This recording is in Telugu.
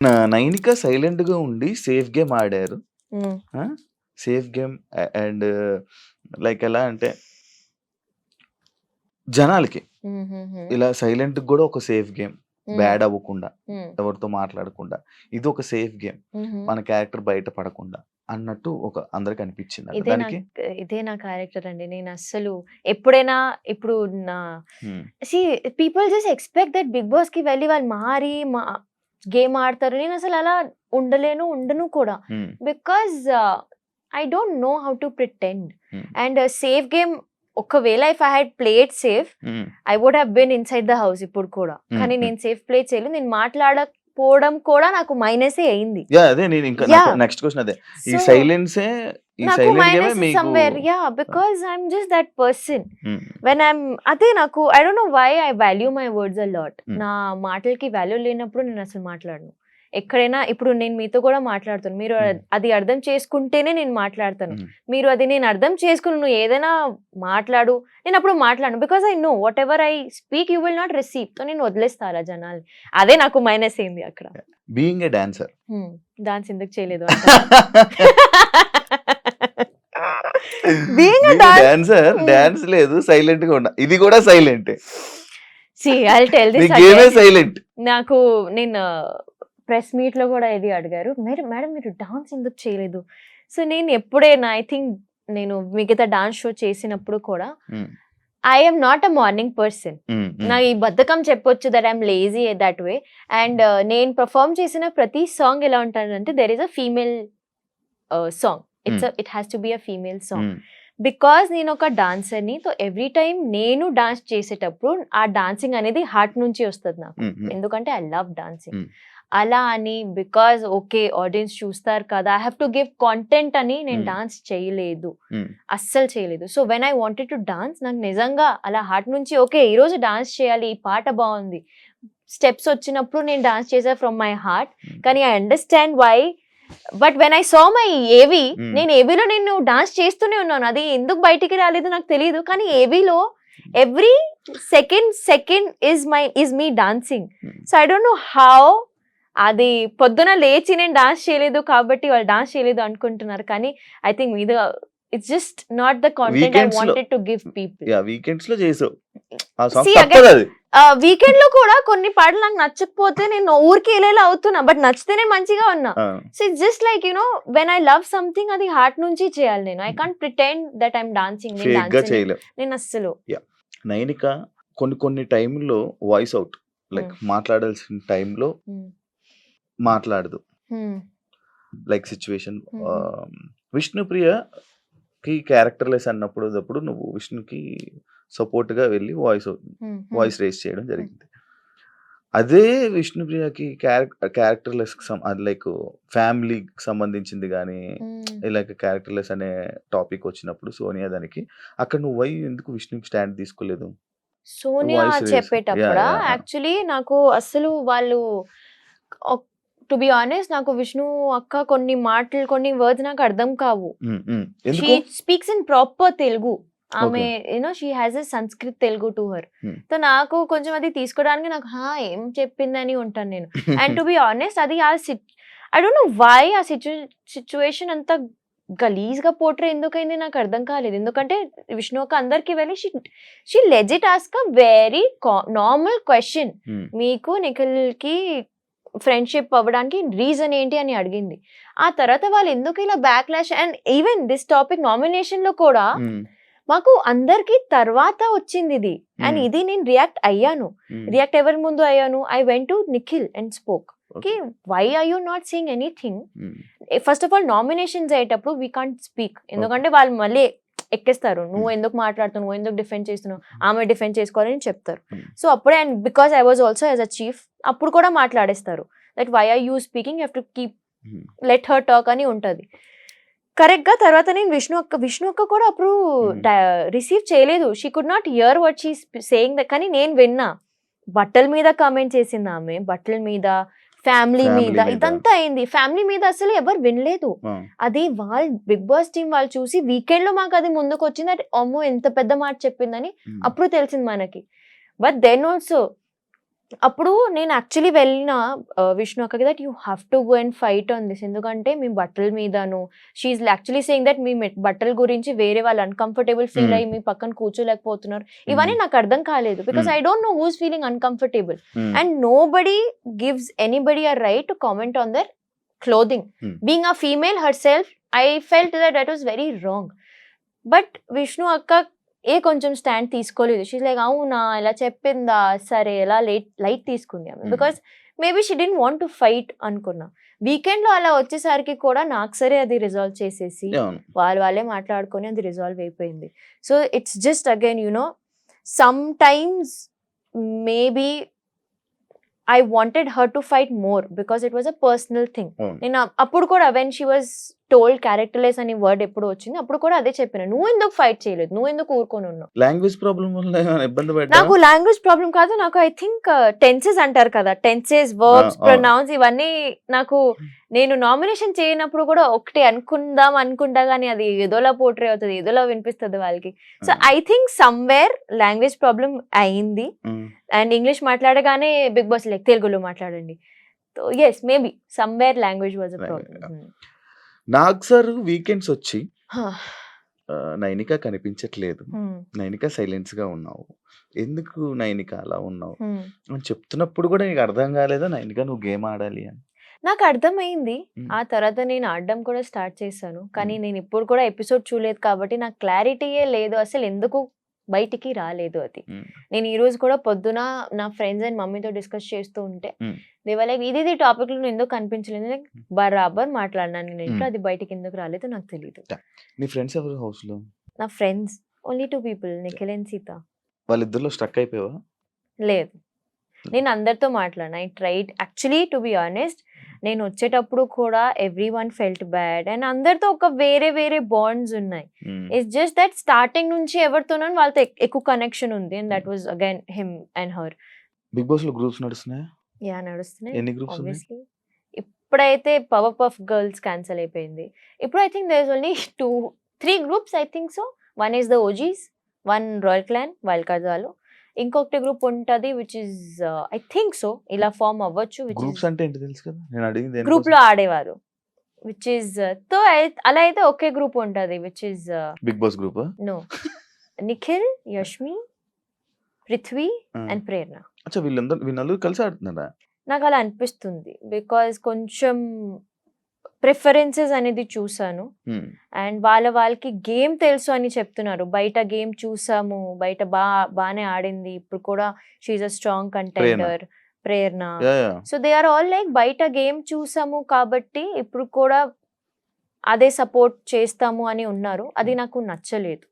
నైనిక సైలెంట్‌గా ఉండి సేఫ్ గేమ్ ఆడారు. హ్మ్. ఆ! సేఫ్ గేమ్ అండ్ లైక్ ఎలా అంటే జనాలకి హుహుహు. ఇలా సైలెంట్‌గా గూడా ఒక సేఫ్ గేమ్. హ్మ్. బ్యాడ్ అవ్వకుండా, హ్మ్. ఎవరితో మాట్లాడకుండా. ఇదొక సేఫ్ గేమ్. హుహు. మన క్యారెక్టర్ బయట పడకుండా అన్నట్టు అందరికి అనిపించిందట. ఇదే నా దానికి ఇదే నా క్యారెక్టర్ అండి. నేనస్సలు ఎప్పుడైనా ఇప్పుడు నా hmm. See people just expect that 'big బాస్‌కి' వెళ్లి వాళ్ళు మారి గేమ్ ఆడతారు. నేనసలు అలా ఉండలేను, ఉండను కూడా. Hmm. Because I don't know how to pretend. Hmm. And safe game ఒకవేళ if I had played safe hmm. I would have been inside the house ఇప్పుడు కూడా. హ్మ్. కానీ హ్మ్. నేను సేఫ్ ప్లే చేయలేదు. నేను మాట్లాడకపోవడం కూడా నాకు మైనసే అయింది. అదే నేను ఇంకా నాకు యాహ్! నెక్స్ట్ క్వెషన్ అదే. ఈ సో సైలెన్సే ఈ నాకు సైలెంట్ గేమే మైనస్ ఇస్ మీకు somewhere. Yeah! Because I am just that person. Hmm. When I am అదే నాకు I don't know why I value my words a lot. Hmm. నా మాటలకి వాల్యూ లేనప్పుడు నేను అసలు మాట్లాడను. ఎక్కడైనా ఇప్పుడు నేను మీతో కూడా మాట్లాడుతాను. మీరు హ్మ్. అది అర్థం చేసుకుంటేనే నేను మాట్లాడతాను. హ్మ్. మీరు అది నేను అర్థం చేసుకొని నువ్వు ఏదైనా మాట్లాడు, నేనప్పుడు మాట్లాడను. Because I know whatever I speak you will not receive. So నేను వదిలేస్తా అలా జనాల్ని. అదే నాకు మైనస్ అయింది అక్కడ. Being a dancer. డాన్స్ ఎందుకు చేయలేదు అంటారా? Being a being a dance dancer dance లేదు సైలెంట్‌గా ఉన్నా. ఇది కూడా సైలెంటే. See I'll tell me this గేమే అగైన్. సైలెంట్. నాకు నేను ప్రెస్ మీట్‌లో గూడా ఇది అడిగారు. మేడం మీరు డాన్స్ ఎందుకు చేయలేదు? సో నేను ఎప్పుడైనా ఐ థింక్ నేను మిగతా డాన్స్ షో చేసినప్పుడు కూడా hmm. I am not a morning person. Hmm. నా హ్మ్. ఈ బద్ధకం చెప్పొచ్చు that I am lazy that way. And నేను పెర్ఫార్మ్ చేసిన ప్రతి సాంగ్ ఎలా ఉంటదంటే there is a female song. Hmm. It has to be a female song. Hmm. Because నేనొక డాన్సర్‌ని. సో ఎవ్రీ టైమ్ నేను డాన్స్ చేసేటప్పుడు ఆ డాన్సింగ్ అనేది హార్ట్ నుంచి వస్తది నాకు. హ్మ్. హ్మ్. ఎందుకంటే ఐ లవ్ డాన్సింగ్. హ్మ్. అలా అని బికాజ్ ఓకే ఆడియన్స్ చూస్తారు కదా! I have to give content అని నేను హ్మ్. డాన్స్ చేయలేదు. హ్మ్. అస్సలు చేయలేదు. So when I wanted to dance నాకు నిజంగా అలా హార్ట్ నుంచి ఓకే ఈరోజు డాన్స్ చేయాలి. ఈ పాట బావుంది. స్టెప్స్ వచ్చినప్పుడు నేను డాన్స్ చేశా ఫ్రమ్ మై హార్ట్. హ్మ్. కానీ I understand why. But when I saw my AV, hmm. నేను ఏవిలో నేను డాన్స్ చేస్తూనే ఉన్నాను. అది ఎందుకు బయటికి రాలేదో నాకు తెలీదు. కానీ ఏవిలో every second is me dancing. Hmm. So I don't know how అది పొద్దున లేచి నేను డాన్స్ చేయలేదు కాబట్టి వాళ్ళు డాన్స్ చేయలేదు అనుకుంటున్నారు. కానీ ఐ థింక్ మీద it's just not the content I వీకెండ్స్‌లో వాంటెడ్ టు గివ్ పీపుల్. వీకెండ్స్‌లో చేసావు. ఆ సాంగ్ సీ అగైన్ తప్పదది. వీకెండ్‌లో కూడా కొన్ని పాటలు నాకు నచ్చకపోతే నేను ఊరికే ఇలా అవుతున్నా. బట్ నచ్చితేనే మంచిగా ఉన్నా. ఆ! So it's just like when I love something అది హార్ట్ నుంచి చేయాలి నేను. I can't pretend that I yam dancing. నేను ఫేక్‌గా డాన్సర్‌ని చేయలేవు. నేను అస్సలు. యాహ్! నైనిక కొన్ని టైంలో వాయిస్ అవుట్ లైక్ హ్మ్. మాట్లాడాల్సిన టైంలో హ్మ్. మాట్లాడదు. హ్మ్. లైక్ సిట్యుయేషన్ హుహు. విష్ణుప్రియకి క్యారెక్టర్‌లెస్ అన్నప్పుడు నువ్వు విష్ణుకి సపోర్ట్‌గా వెళ్లి హ్మ్. హ్మ్. వాయిస్ రైజ్ చేయడం హ్మ్. జరిగింది. అదే విష్ణుప్రియకి క్యారెక్టర్‌లెస్‌కి అది లైక్ ఫ్యామిలీకి సంబంధించింది గాని, హ్మ్. ఇలాగ క్యారెక్టర్‌లెస్ అనే టాపిక్ వచ్చినప్పుడు సోనియా దానికి అక్కడ నువ్వు ఎందుకు విష్ణుకి స్టాండ్ తీసుకోలేదు? Sonia voice raise yeah! చెప్పేటప్పుడా? యాహ్! ఆ! యాక్చువల్లీ నాకు అస్సలు వాళ్ళు టు బి హానెస్ట్ నాకు విష్ణు అక్క కొన్ని మాటలు, కొన్ని వర్డ్స్ నాకు అర్థం కావు. హ్మ్. హ్మ్. షీ ఎందుకు? Speaks in proper Telugu. ఆమె okay. She has a Sanskrit Telugu to her. Hmm. So నాకు కొంచెం అది తీసుకోవడానికి నాకు ఏం చెప్పిందని ఉంటాను నేను. అండ్ టు బి హానెస్ట్ అది ఐ డోంట్ నో వై ఆ సిట్యుయేషన్ అంతా గలీజ్‌గా పోర్ట్రే ఎందుకయింది నాకు అర్థం కాలేదు. ఎందుకంటే విష్ణు అక్క అందరికి వెళ్ళి she legit ask a very normal question. హ్మ్. మీకు నిఖిల్‌కి ఫ్రెండ్‌షిప్ అవ్వడానికి రీజన్ ఏంటి అని అడిగింది. ఆ తర్వాత వాళ్ళు ఎందుకు ఇలా backlash and even this topic నామినేషన్‌లో కూడా హ్మ్. మాకు అందరికి తర్వాత వచ్చిందిది. అండ్ హ్మ్. ఇది నేను రియాక్ట్ అయ్యాను. హ్మ్. రియాక్ట్ ఎవరి ముందు అయ్యాను? I went to Nikhil and spoke. Okay. Why are you not saying anything? Hmm. First of all nominations అయ్యేటప్పుడు వి కాంట్ స్పీక్. ఓకే. ఎందుకంటే వాళ్ళు మళ్ళీ ఎక్కేస్తారు. నువ్వు హ్మ్. ఎందుకు మాట్లాడుతున్నావు? నువ్వు ఎందుకు డిఫెండ్ చేస్తున్నావు? ఆమె డిఫెండ్ చేసుకోవాలని చెప్తారు. హ్మ్. సో అప్పుడే and because I was also as a chief అప్పుడు కూడా మాట్లాడేస్తారు. That why are you speaking? You have to keep hmm. Let her talk అని ఉంటది. కరెక్ట్‌గా తర్వాత నేను విష్ణు అక్క కూడా అప్పుడు హ్మ్. రిసీవ్ చేయలేదు. She could not here what she is saying కానీ నేను విన్నా. బట్టల మీద కామెంట్ చేసిందామె. బట్టల మీద, ఫ్యామిలీ మీద ఫ్యామిలీ మీద. ఇదంతా అయింది. ఫ్యామిలీ మీద అసలు ఎవరు వినలేదు. ఆ! అది బిగ్ బాస్ టీమ్ వాళ్ళు చూసి వీకెండ్‌లో మాకది ముందుకొచ్చింది. అమ్మో! ఎంత పెద్ద మాట చెప్పిందని హ్మ్. అప్పుడు తెలిసింది మనకి. బట్ దెన్ ఆల్సో అప్పుడు నేను యాక్చువల్లీ వెళ్ళిన విష్ణు అక్కకి that you have to go and fight on this. ఎందుకంటే మీ బట్టల మీదను షీఈ్ యాక్చువల్లీ సేయింగ్ దట్ మీ బట్టల గురించి వేరే వాళ్ళు అన్‌కంఫర్టబుల్ ఫీల్ అయ్యి మీ పక్కన కూర్చోలేకపోతున్నారు. ఇవన్నీ నాకు అర్థం కాలేదు. Because I don't know who is feeling uncomfortable. And nobody gives anybody a right to comment on their clothing. Being a female herself I felt that was very wrong. But Vishnu అక్క కొంచెం స్టాండ్ తీసుకోలేదు. షీఈ్ లైక్ అవునా ఇలా చెప్పిందా సరే ఎలా లైట్ తీసుకుంది ఆమె. Because maybe she didn't want to fight అనుకున్నా. వీకెండ్‌లో అలా వచ్చేసరికి కూడా నాకు సరే అది రిజాల్వ్ చేసేసి వాళ్ళే మాట్లాడుకొని అది రిజాల్వ్ అయిపోయింది. So it's just again some times maybe I wanted her to fight more because it was a personal thing. నేను అప్పుడు కూడా when she was told characterless అనే వర్డ్ ఎప్పుడు వచ్చింది అప్పుడు కూడా అదే చెప్పిన. నువ్వు ఎందుకు ఫైట్ చేయలేదు, నువ్వు ఎందుకు ఊరుకొని ఉన్నావు. లాంగ్వేజ్ ప్రాబ్లం వల్ల ఇబ్బంది పడ్డా? నాకు లాంగ్వేజ్ ప్రాబ్లం కాదు, నాకు ఐ థింక్ టెన్సెస్ అంటారు కదా, టెన్సెస్ వర్బ్స్ ప్రొనౌన్స్ ఇవన్నీ నాకు నేను నామినేషన్ చేయనప్పుడు కూడా ఒకటి అనుకుంటా కానీ అది ఏదోలా పోర్ట్రే అవుతుంది, ఏదోలా వినిపిస్తుంది వాళ్ళకి. So I think somewhere language problem అయింది. అండ్ ఇంగ్లీష్ మాట్లాడగానే బిగ్ బాస్ లైక్ తెలుగులో మాట్లాడండి. So yes maybe somewhere language was a problem. నాకు సార్ వీకెండ్స్ వచ్చి నైనిక కనిపించట్లేదు, నైనిక సైలెన్స్ గా ఉన్నావు, ఎందుకు నైనిక అలా ఉన్నావు అని చెప్తున్నప్పుడు కూడా నీకు అర్థం కాలేదా నైనిక నువ్వు గేమ్ ఆడాలి అని? నాకు అర్థమైంది. ఆ తర్వాత నేను ఆడడం కూడా స్టార్ట్ చేశాను. కానీ నేను ఇప్పుడు కూడా ఎపిసోడ్ చూడలేదు కాబట్టి నాకు క్లారిటీయే లేదు అసలు ఎందుకు బయటికి రాలేదు అది. నేను ఈ రోజు కూడా పొద్దున నా ఫ్రెండ్స్ అండ్ మమ్మీతో డిస్కస్ చేస్తూ ఉంటే దేవాలయ ఇది టాపిక్ లో ఎందుకు కనిపించలేదు, బరాబర్ మాట్లాడినాను నేను ఇంట్లో, అది బయటికి ఎందుకు రాలేదు నాకు తెలియదు. నీ ఫ్రెండ్స్ ఎవరు హౌస్ లో? నా friends only 2 people, Nikhil and Seetha. వాళ్ళిద్దరిలో స్ట్రక్ అయిపోయావా? లేదు, నేను అందరితో మాట్లాడినా. I tried actually to be honest. నేను వచ్చేటప్పుడు కూడా every one felt bad and అందరితో ఒక వేరే బాండ్స్ ఉన్నాయి. ఇట్స్ జస్ట్ దట్ స్టార్టింగ్ నుంచి ఎవరితోనో వాళ్ళతో ఎక్కువ కనెక్షన్ ఉంది and that was again him and her. Big boss లో గ్రూప్స్ నడుస్తున్నాయా? యా నడుస్తున్నాయి. ఎన్ని గ్రూప్స్ ఉన్నాయి? ఆబ్వియస్లీ ఇప్పుడైతే పవర్ పఫ్ గర్ల్స్ క్యాన్సిల్ అయిపోయింది. ఇప్పుడు I think there is only 3 groups I think so. One is the OGs, one royal clan wild card వాళ్ళు, ఇంకొకటి గ్రూప్ ఉంటది which is I think so ఇలా ఫామ్ అవ్వచ్చు. గ్రూప్స్ అంటే ఏంటి తెలుసు కదా, నేను అడిగింది గ్రూప్ లో ఆడేవారు విచ్ ఇస్ తో అలా అయితే ఒకే గ్రూప్ ఉంటది which is big boss group. No, Nikhil, Yashmi, Prithvi and Prerana. అచ్చా వీళ్ళందరూ కలిసి ఆడుతున్నారా? నాకు అలా అనిపిస్తుంది బికాజ్ కొంచెం ప్రిఫరెన్సెస్ అనేది చూసాను అండ్ వాళ్ళకి గేమ్ తెలుసు అని చెప్తున్నారు. బయట గేమ్ చూసాము, బయట బానే ఆడింది, ఇప్పుడు కూడా she a strong contender Prerana. So they are all like బయట గేమ్ చూసాము కాబట్టి ఇప్పుడు కూడా అదే సపోర్ట్ చేస్తాము అని ఉన్నారు. అది నాకు నచ్చలేదు.